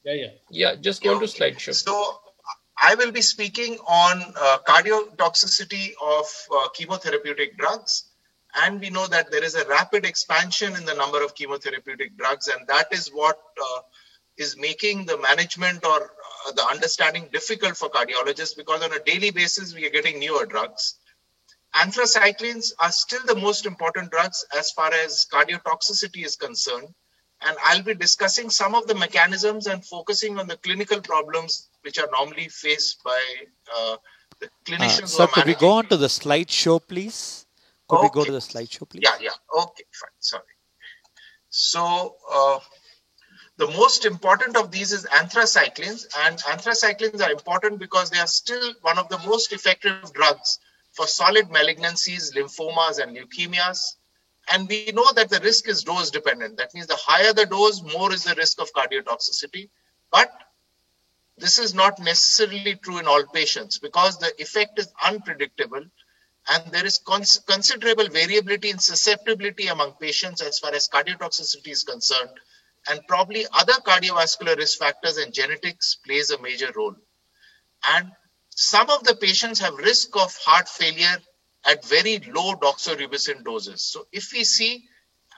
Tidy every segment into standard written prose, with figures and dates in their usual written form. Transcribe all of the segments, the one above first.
Yeah, just go on to Okay. slideshow. So I will be speaking on cardiotoxicity of chemotherapeutic drugs. And we know that there is a rapid expansion in the number of chemotherapeutic drugs, and that is what is making the management or the understanding difficult for cardiologists, because on a daily basis we are getting newer drugs. Anthracyclines are still the most important drugs as far as cardiotoxicity is concerned. And I'll be discussing some of the mechanisms and focusing on the clinical problems which are normally faced by the clinicians who Sir, are could we go managing. on to the slideshow, please? Could we go to Okay. the slideshow, Yeah, please? yeah. Okay, fine. Sorry. So, the most important of these is anthracyclines, and anthracyclines are important because they are still one of the most effective drugs for solid malignancies, lymphomas, and leukemias. And we know that the risk is dose dependent. That means the higher the dose, more is the risk of cardiotoxicity. But this is not necessarily true in all patients because the effect is unpredictable and there is considerable variability in susceptibility among patients as far as cardiotoxicity is concerned, and probably other cardiovascular risk factors and genetics plays a major role. And some of the patients have risk of heart failure at very low doxorubicin doses. So if we see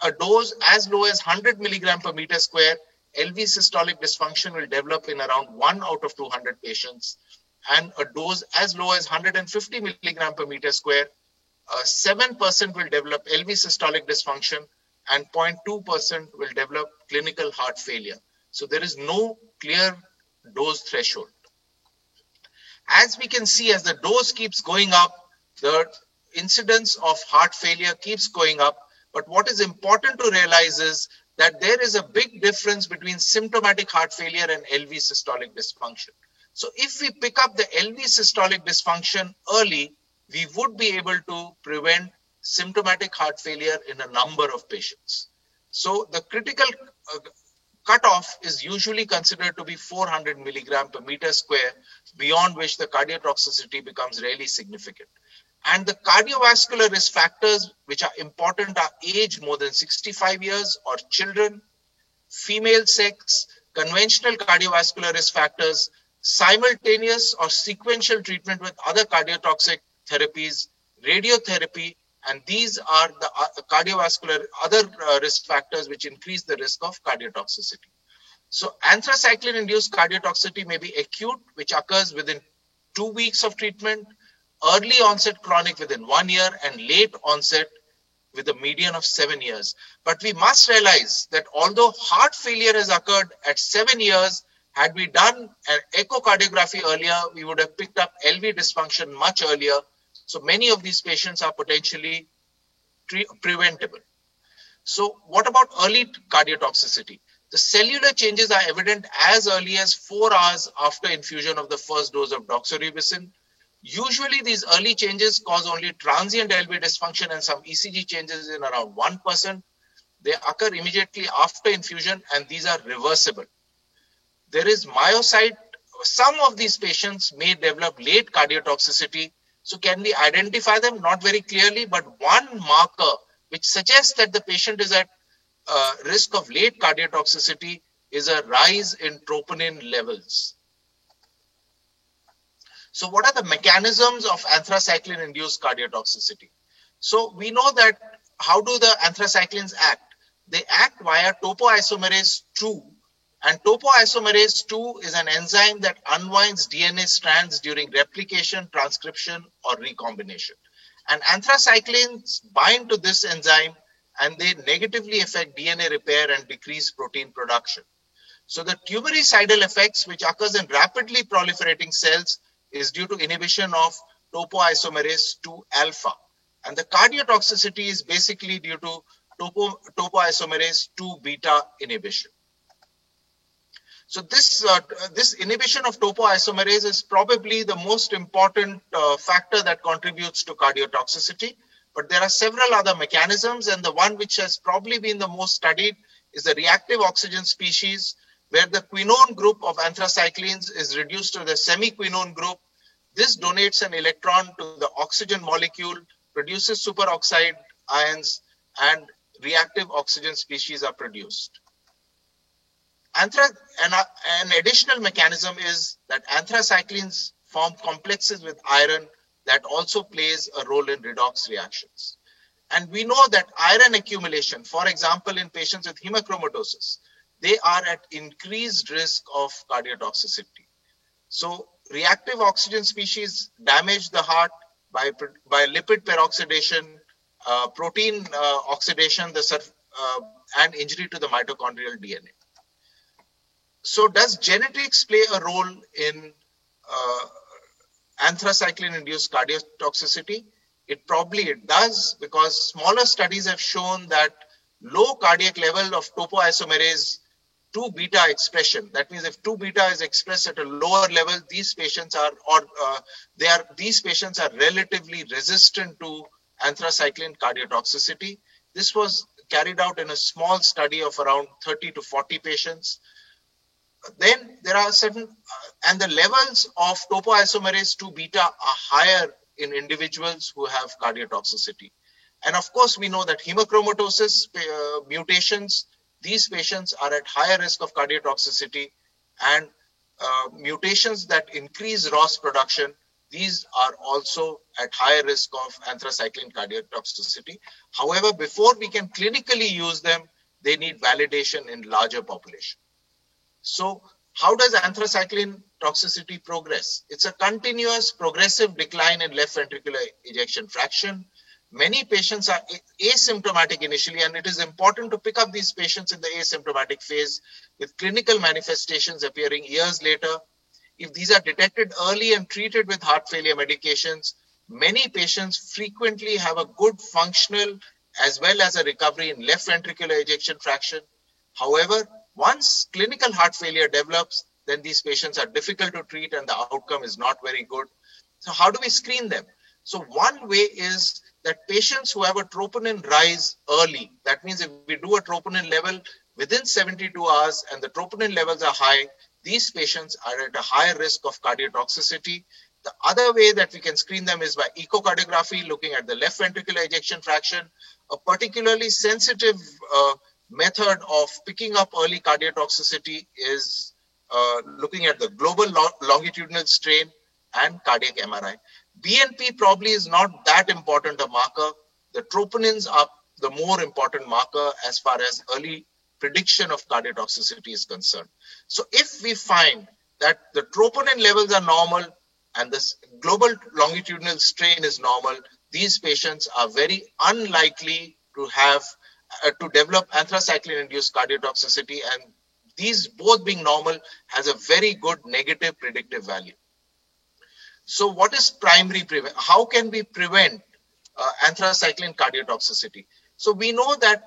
a dose as low as 100 milligram per meter square, LV systolic dysfunction will develop in around 1 out of 200 patients. And a dose as low as 150 milligram per meter square, 7% will develop LV systolic dysfunction and 0.2% will develop clinical heart failure. So there is no clear dose threshold. As we can see, as the dose keeps going up, the incidence of heart failure keeps going up. But what is important to realize is that there is a big difference between symptomatic heart failure and LV systolic dysfunction. So if we pick up the LV systolic dysfunction early, we would be able to prevent symptomatic heart failure in a number of patients. So the critical cutoff is usually considered to be 400 milligram per meter square, beyond which the cardiotoxicity becomes really significant. And the cardiovascular risk factors which are important are age more than 65 years or children, female sex, conventional cardiovascular risk factors, simultaneous or sequential treatment with other cardiotoxic therapies, radiotherapy, and these are the cardiovascular other risk factors which increase the risk of cardiotoxicity. So anthracycline-induced cardiotoxicity may be acute, which occurs within 2 weeks of treatment, early onset chronic within 1 year, and late onset with a median of 7 years. But we must realize that although heart failure has occurred at 7 years, had we done an echocardiography earlier, we would have picked up LV dysfunction much earlier. So many of these patients are potentially preventable. So what about early cardiotoxicity? The cellular changes are evident as early as 4 hours after infusion of the first dose of doxorubicin. Usually these early changes cause only transient LV dysfunction and some ECG changes in around 1%. They occur immediately after infusion and these are reversible. There is myocyte. Some of these patients may develop late cardiotoxicity. So can we identify them? Not very clearly, but one marker which suggests that the patient is at risk of late cardiotoxicity is a rise in troponin levels. So what are the mechanisms of anthracycline-induced cardiotoxicity? So we know that how do the anthracyclines act? They act via topoisomerase 2. And topoisomerase 2 is an enzyme that unwinds DNA strands during replication, transcription, or recombination. And anthracyclines bind to this enzyme and they negatively affect DNA repair and decrease protein production. So the tumoricidal effects which occurs in rapidly proliferating cells is due to inhibition of topoisomerase 2 alpha. And the cardiotoxicity is basically due to topoisomerase 2 beta inhibition. So this inhibition of topoisomerase is probably the most important factor that contributes to cardiotoxicity. But there are several other mechanisms, and the one which has probably been the most studied is the reactive oxygen species, where the quinone group of anthracyclines is reduced to the semi-quinone group. This donates an electron to the oxygen molecule, produces superoxide ions, and reactive oxygen species are produced. An additional mechanism is that anthracyclines form complexes with iron that also plays a role in redox reactions. And we know that iron accumulation, for example, in patients with hemochromatosis, they are at increased risk of cardiotoxicity. So reactive oxygen species damage the heart by lipid peroxidation, protein oxidation, and injury to the mitochondrial DNA. So does genetics play a role in anthracycline-induced cardiotoxicity? It does, because smaller studies have shown that low cardiac level of topoisomerase 2 beta expression. That means if 2 beta is expressed at a lower level, these patients are relatively resistant to anthracycline cardiotoxicity. This was carried out in a small study of around 30 to 40 patients. Then there are and the levels of topoisomerase 2 beta are higher in individuals who have cardiotoxicity. And of course, we know that hemochromatosis mutations, these patients are at higher risk of cardiotoxicity, and mutations that increase ROS production, these are also at higher risk of anthracycline cardiotoxicity. However, before we can clinically use them, they need validation in larger population. So how does anthracycline toxicity progress? It's a continuous progressive decline in left ventricular ejection fraction. Many patients are asymptomatic initially, and it is important to pick up these patients in the asymptomatic phase with clinical manifestations appearing years later. If these are detected early and treated with heart failure medications, many patients frequently have a good functional as well as a recovery in left ventricular ejection fraction. However, once clinical heart failure develops, then these patients are difficult to treat and the outcome is not very good. So how do we screen them? So one way is that patients who have a troponin rise early, that means if we do a troponin level within 72 hours and the troponin levels are high, these patients are at a higher risk of cardiotoxicity. The other way that we can screen them is by echocardiography, looking at the left ventricular ejection fraction. A particularly sensitive method of picking up early cardiotoxicity is looking at the global longitudinal strain and cardiac MRI. BNP probably is not that important a marker. The troponins are the more important marker as far as early prediction of cardiotoxicity is concerned. So if we find that the troponin levels are normal and this global longitudinal strain is normal, these patients are very unlikely to have to develop anthracycline-induced cardiotoxicity, and these both being normal has a very good negative predictive value. So what is primary prevention? How can we prevent anthracycline cardiotoxicity? So we know that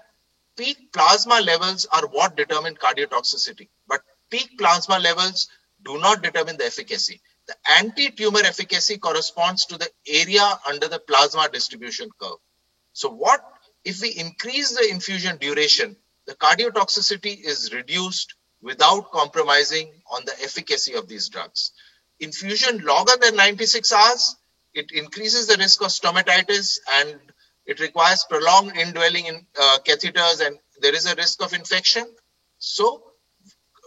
peak plasma levels are what determine cardiotoxicity, but peak plasma levels do not determine the efficacy. The anti-tumor efficacy corresponds to the area under the plasma distribution curve. So if we increase the infusion duration, the cardiotoxicity is reduced without compromising on the efficacy of these drugs. Infusion longer than 96 hours, it increases the risk of stomatitis and it requires prolonged indwelling in catheters, and there is a risk of infection. So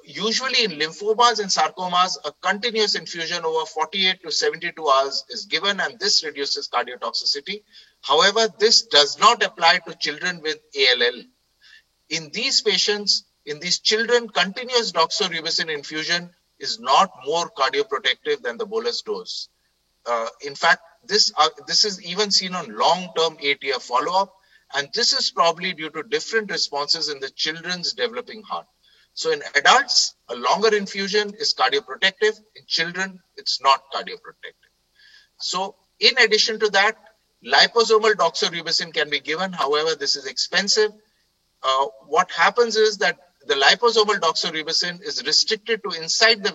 usually in lymphomas and sarcomas, a continuous infusion over 48 to 72 hours is given, and this reduces cardiotoxicity. However, this does not apply to children with ALL. In these patients, in these children, continuous doxorubicin infusion is not more cardioprotective than the bolus dose. In fact, this is even seen on long-term 8-year follow-up, and this is probably due to different responses in the children's developing heart. So in adults, a longer infusion is cardioprotective. In children, it's not cardioprotective. So in addition to that, liposomal doxorubicin can be given. However, this is expensive. What happens is that the liposomal doxorubicin is restricted to inside the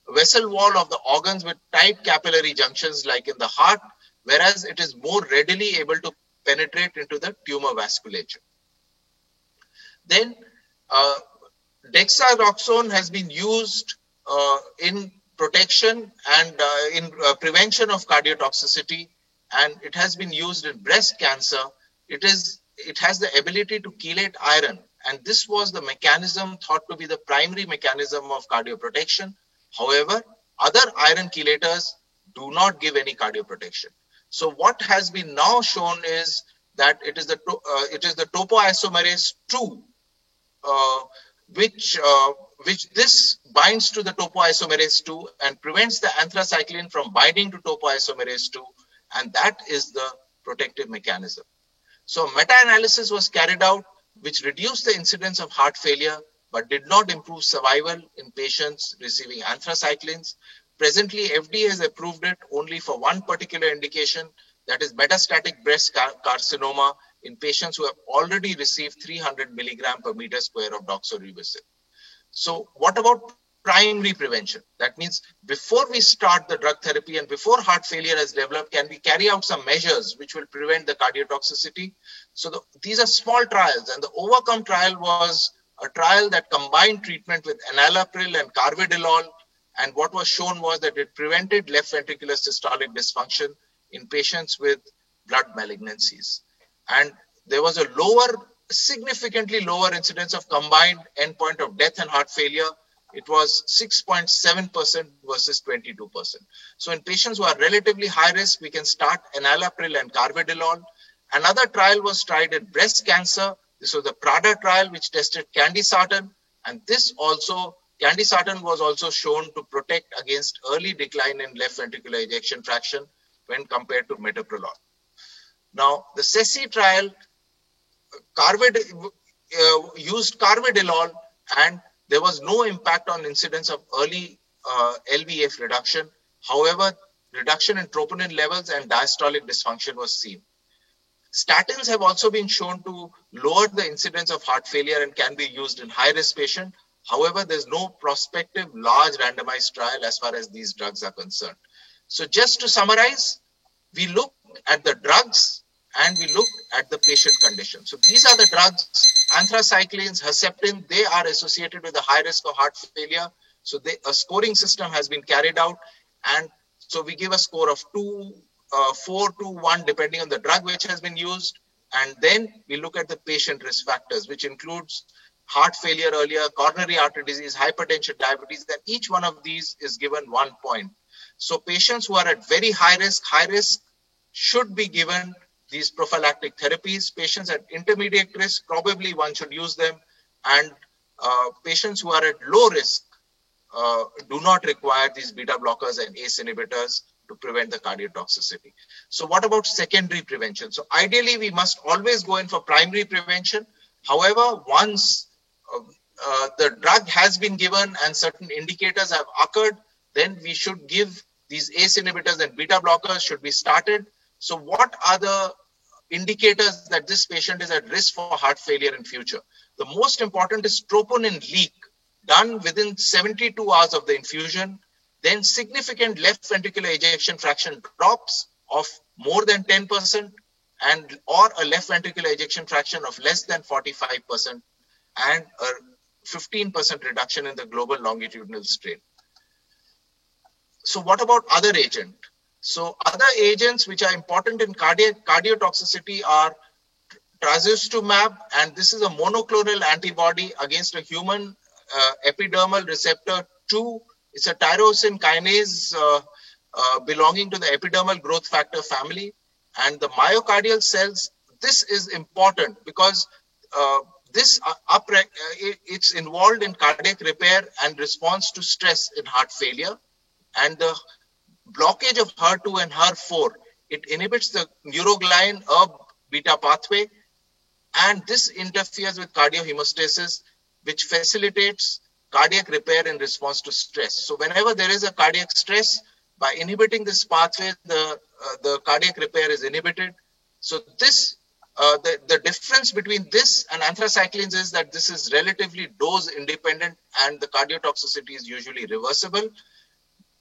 vessel wall of the organs with tight capillary junctions like in the heart, whereas it is more readily able to penetrate into the tumor vasculature. Then dexaroxone has been used in protection and in prevention of cardiotoxicity, and it has been used in breast cancer. It has the ability to chelate iron, and this was the mechanism thought to be the primary mechanism of cardioprotection. However, other iron chelators do not give any cardioprotection. So what has been now shown is that it is the topoisomerase 2 which this binds to the topoisomerase 2 and prevents the anthracycline from binding to topoisomerase 2, and that is the protective mechanism. So meta-analysis was carried out which reduced the incidence of heart failure but did not improve survival in patients receiving anthracyclines. Presently, FDA has approved it only for one particular indication, that is metastatic breast carcinoma in patients who have already received 300 milligram per meter square of doxorubicin. So what about primary prevention? That means before we start the drug therapy and before heart failure has developed, can we carry out some measures which will prevent the cardiotoxicity? So these are small trials, and the Overcome trial was a trial that combined treatment with enalapril and carvedilol, and what was shown was that it prevented left ventricular systolic dysfunction in patients with blood malignancies. And there was a significantly lower incidence of combined endpoint of death and heart failure. It was 6.7% versus 22%. So in patients who are relatively high risk, we can start enalapril and carvedilol. Another trial was tried in breast cancer. This was the PRADA trial, which tested candesartan. And candesartan was also shown to protect against early decline in left ventricular ejection fraction when compared to metoprolol. Now, the SESI trial used carvedilol, and there was no impact on incidence of early LVEF reduction. However, reduction in troponin levels and diastolic dysfunction was seen. Statins have also been shown to lower the incidence of heart failure and can be used in high-risk patients. However, there's no prospective large randomized trial as far as these drugs are concerned. So just to summarize, we look at the drugs and we look at the patient condition. So these are the drugs, anthracyclines, Herceptin, they are associated with a high risk of heart failure. So a scoring system has been carried out. And so we give a score of 4 to 1, depending on the drug which has been used. And then we look at the patient risk factors, which includes heart failure earlier, coronary artery disease, hypertension, diabetes, and each one of these is given 1 point. So patients who are at very high risk should be given these prophylactic therapies. Patients at intermediate risk, probably one should use them. And patients who are at low risk do not require these beta blockers and ACE inhibitors to prevent the cardiotoxicity. So what about secondary prevention? So ideally, we must always go in for primary prevention. However, once the drug has been given and certain indicators have occurred, then we should give these ACE inhibitors and beta blockers should be started. So what are the indicators that this patient is at risk for heart failure in future? The most important is troponin leak done within 72 hours of the infusion. Then significant left ventricular ejection fraction drops of more than 10% or a left ventricular ejection fraction of less than 45% and a 15% reduction in the global longitudinal strain. So what about other agents? So other agents which are important in cardiotoxicity are trastuzumab, and this is a monoclonal antibody against a human epidermal receptor 2. It's a tyrosine kinase belonging to the epidermal growth factor family. And the myocardial cells, this is important because it's involved in cardiac repair and response to stress in heart failure. And the blockage of HER2 and HER4, it inhibits the neuroglin ERB beta pathway, and this interferes with cardiohemostasis, which facilitates cardiac repair in response to stress. So whenever there is a cardiac stress, by inhibiting this pathway, the cardiac repair is inhibited. So this, the difference between this and anthracyclines is that this is relatively dose independent and the cardiotoxicity is usually reversible.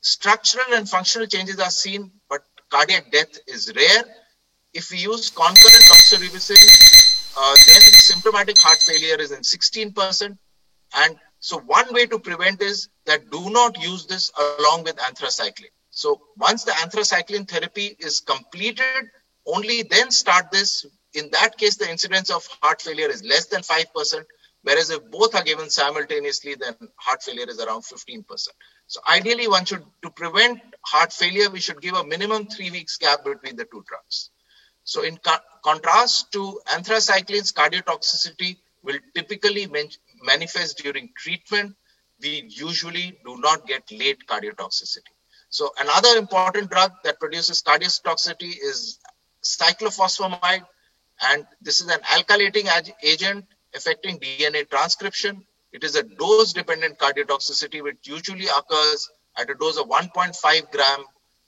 Structural and functional changes are seen, but cardiac death is rare. If we use concurrent doxorubicin, then the symptomatic heart failure is in 16%. And so one way to prevent is that do not use this along with anthracycline. So once the anthracycline therapy is completed, only then start this. In that case, the incidence of heart failure is less than 5%. Whereas if both are given simultaneously, then heart failure is around 15%. So ideally, to prevent heart failure, we should give a minimum 3 weeks gap between the two drugs. So in contrast to anthracyclines, cardiotoxicity will typically manifest during treatment. We usually do not get late cardiotoxicity. So another important drug that produces cardiotoxicity is cyclophosphamide, and this is an alkylating agent affecting DNA transcription. It is a dose-dependent cardiotoxicity which usually occurs at a dose of 1.5 gram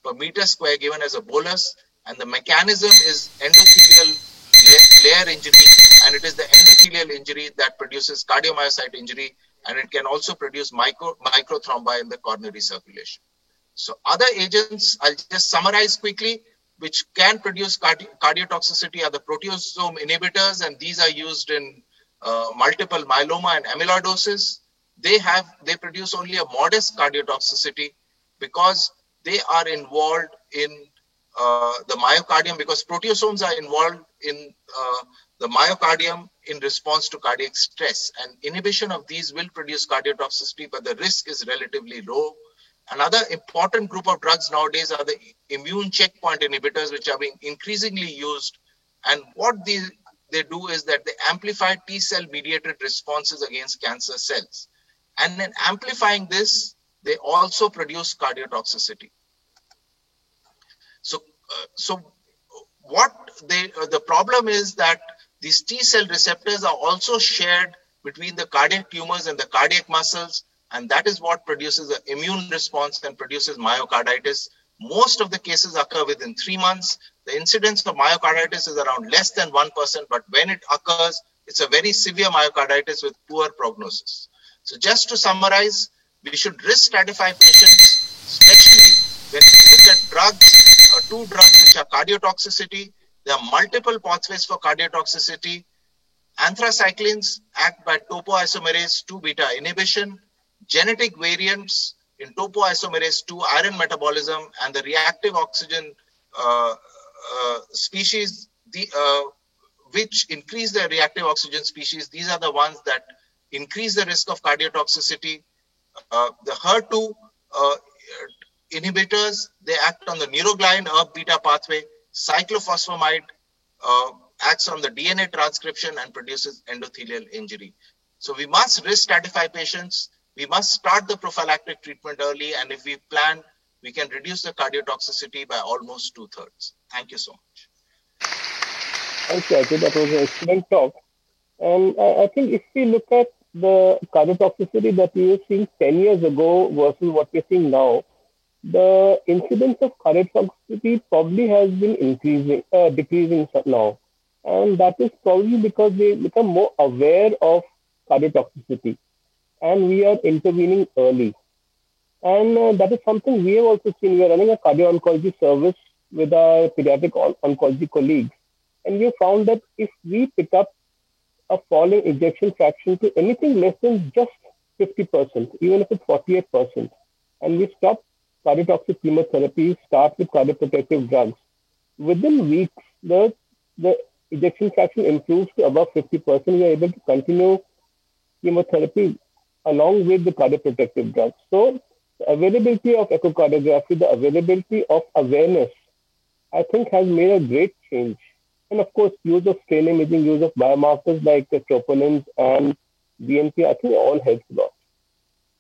per meter square given as a bolus, and the mechanism is endothelial layer injury, and it is the endothelial injury that produces cardiomyocyte injury, and it can also produce microthrombi in the coronary circulation. So other agents, I'll just summarize quickly, which can produce cardiotoxicity are the proteasome inhibitors, and these are used in multiple myeloma and amyloidosis. They produce only a modest cardiotoxicity because they are involved in the myocardium, because proteasomes are involved in the myocardium in response to cardiac stress, and inhibition of these will produce cardiotoxicity, but the risk is relatively low. Another important group of drugs nowadays are the immune checkpoint inhibitors, which are being increasingly used. And what they do is that they amplify T-cell mediated responses against cancer cells. And in amplifying this, they also produce cardiotoxicity. So what the problem is that these T-cell receptors are also shared between the cardiac tumors and the cardiac muscles, and that is what produces an immune response and produces myocarditis. Most of the cases occur within 3 months. The incidence of myocarditis is around less than 1%, but when it occurs, it's a very severe myocarditis with poor prognosis. So just to summarize, we should risk stratify patients, especially when we look at drugs, 2 drugs which are cardiotoxicity. There are multiple pathways for cardiotoxicity. Anthracyclines act by topoisomerase 2 beta inhibition. Genetic variants in topoisomerase 2 iron metabolism and the reactive oxygen species, which increase the reactive oxygen species, these are the ones that increase the risk of cardiotoxicity. The HER2 inhibitors, they act on the neuroglin ERB beta pathway. Cyclophosphamide acts on the DNA transcription and produces endothelial injury. So we must risk stratify patients. We must start the prophylactic treatment early, and if we plan, we can reduce the cardiotoxicity by almost 2/3. Thank you so much. Thanks, Ajay. That was an excellent talk. And I think if we look at the cardiotoxicity that we were seeing 10 years ago versus what we're seeing now, the incidence of cardiotoxicity probably has been decreasing now. And that is probably because they become more aware of cardiotoxicity, and we are intervening early. And that is something we have also seen. We are running a cardio-oncology service with our pediatric oncology colleagues. And we found that if we pick up a falling ejection fraction to anything less than just 50%, even if it's 48%, and we stop cardiotoxic chemotherapy, start with cardioprotective drugs, within weeks, the ejection fraction improves to above 50%. We are able to continue chemotherapy along with the cardioprotective drugs. So the availability of echocardiography, the availability of awareness, I think has made a great change. And of course, use of strain imaging, use of biomarkers like troponins and BNP, I think all helps a lot.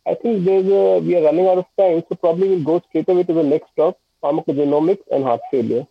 I think we are running out of time, so probably we'll go straight away to the next talk, pharmacogenomics and heart failure.